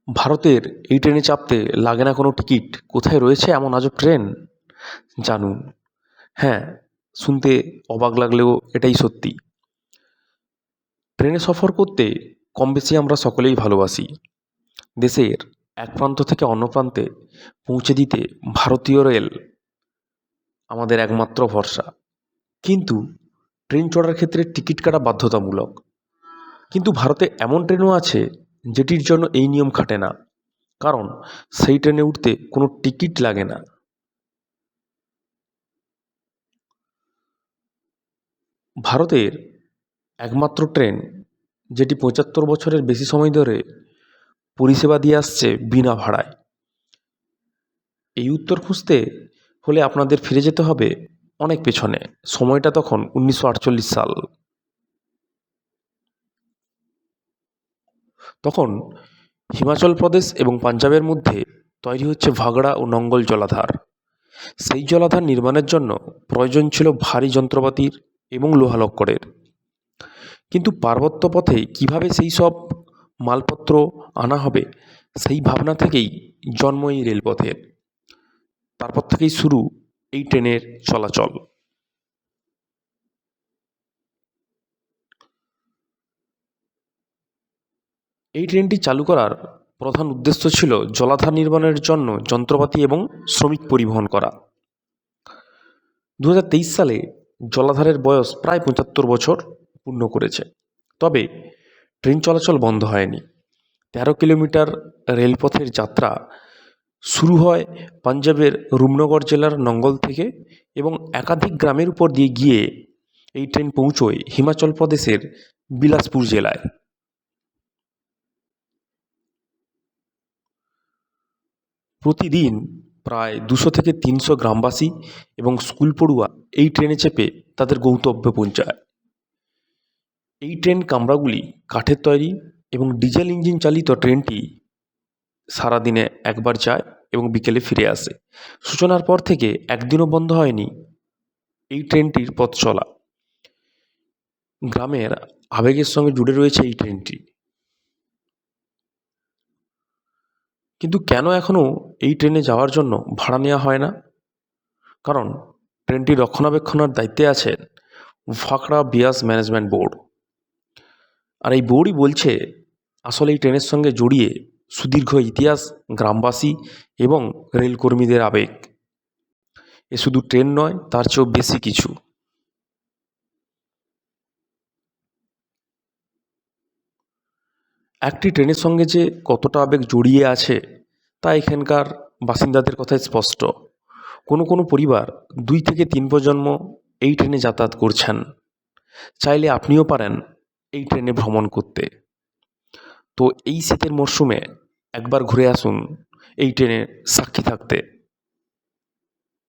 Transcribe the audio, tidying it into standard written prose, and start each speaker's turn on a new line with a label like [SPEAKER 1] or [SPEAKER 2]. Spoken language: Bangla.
[SPEAKER 1] ভারতের এই ট্রেনে চাপতে লাগে না কোনো টিকিট। কোথায় রয়েছে এমন আজব ট্রেন? জানুন। হ্যাঁ, শুনতে অবাক লাগলেও এটাই সত্যি। ট্রেনে সফর করতে কম বেশি আমরা সকলেই ভালোবাসি। দেশের এক প্রান্ত থেকে অন্য প্রান্তে পৌঁছে দিতে ভারতীয় রেল আমাদের একমাত্র ভরসা। কিন্তু ট্রেন চড়ার ক্ষেত্রে টিকিট কাটা বাধ্যতামূলক। কিন্তু ভারতে এমন ট্রেনও আছে যেটির জন্য এই নিয়ম খাটে না, কারণ সেই ট্রেনে উঠতে কোনো টিকিট লাগে না। ভারতের একমাত্র ট্রেন যেটি ৭৫ বছরের বেশি সময় ধরে পরিষেবা দিয়ে আসছে বিনা ভাড়ায়। এই উত্তর খুঁজতে হলে আপনাদের ফিরে যেতে হবে অনেক পেছনে। সময়টা তখন ১৯৪৮ সাল। তখন হিমাচল প্রদেশ এবং পাঞ্জাবের মধ্যে তৈরি হচ্ছে ভাগড়া ও নঙ্গল জলাধার। সেই জলাধার নির্মাণের জন্য প্রয়োজন ছিল ভারী যন্ত্রপাতির এবং লোহালক্করের। কিন্তু পার্বত্য পথে কীভাবে সেই সব মালপত্র আনা হবে, সেই ভাবনা থেকেই জন্ম এই রেলপথের। তারপর থেকেই শুরু এই ট্রেনের চলাচল। এই ট্রেনটি চালু করার প্রধান উদ্দেশ্য ছিল জলাধার নির্মাণের জন্য যন্ত্রপাতি এবং শ্রমিক পরিবহন করা। ২০২৩ সালে জলাধারের বয়স প্রায় ৭৫ বছর পূর্ণ করেছে। তবে ট্রেন চলাচল বন্ধ হয়নি। ১৩ কিলোমিটার রেলপথের যাত্রা শুরু হয় পাঞ্জাবের রূপনগর জেলার নঙ্গল থেকে এবং একাধিক গ্রামের উপর দিয়ে গিয়ে এই ট্রেন পৌঁছয় হিমাচল প্রদেশের বিলাসপুর জেলায়। প্রতিদিন প্রায় ২০০ থেকে ৩০০ গ্রামবাসী এবং স্কুল পড়ুয়া এই ট্রেনে চেপে তাদের গন্তব্যে পৌঁছায়। এই ট্রেন কামরাগুলি কাঠের তৈরি এবং ডিজেল ইঞ্জিন চালিত ট্রেনটি সারাদিনে একবার যায় এবং বিকেলে ফিরে আসে। সূচনার পর থেকে একদিনও বন্ধ হয়নি এই ট্রেনটির পথ চলা। গ্রামের আবেগের সঙ্গে জুড়ে রয়েছে এই ট্রেনটি। কিন্তু কেন এখনও এই ট্রেনে যাওয়ার জন্য ভাড়া নেওয়া হয় না? কারণ ট্রেনটি রক্ষণাবেক্ষণের দায়িত্বে আছেন ভাখড়া বিয়াস ম্যানেজমেন্ট বোর্ড। আর এই বোর্ডই বলছে আসলে এই ট্রেনের সঙ্গে জড়িয়ে সুদীর্ঘ ইতিহাস, গ্রামবাসী এবং রেলকর্মীদের আবেগ। এ শুধু ট্রেন নয়, তার চেয়েও বেশি কিছু। একটি ট্রেনের সঙ্গে যে কতটা আবেগ জড়িয়ে আছে তা এখানকার বাসিন্দাদের কথায় স্পষ্ট। কোনো কোনো পরিবার ২ থেকে ৩ প্রজন্ম এই ট্রেনে যাতায়াত করছেন। চাইলে আপনিও পারেন এই ট্রেনে ভ্রমণ করতে। তো এই শীতের মরশুমে একবার ঘুরে আসুন এই ট্রেনের সাক্ষী থাকতে।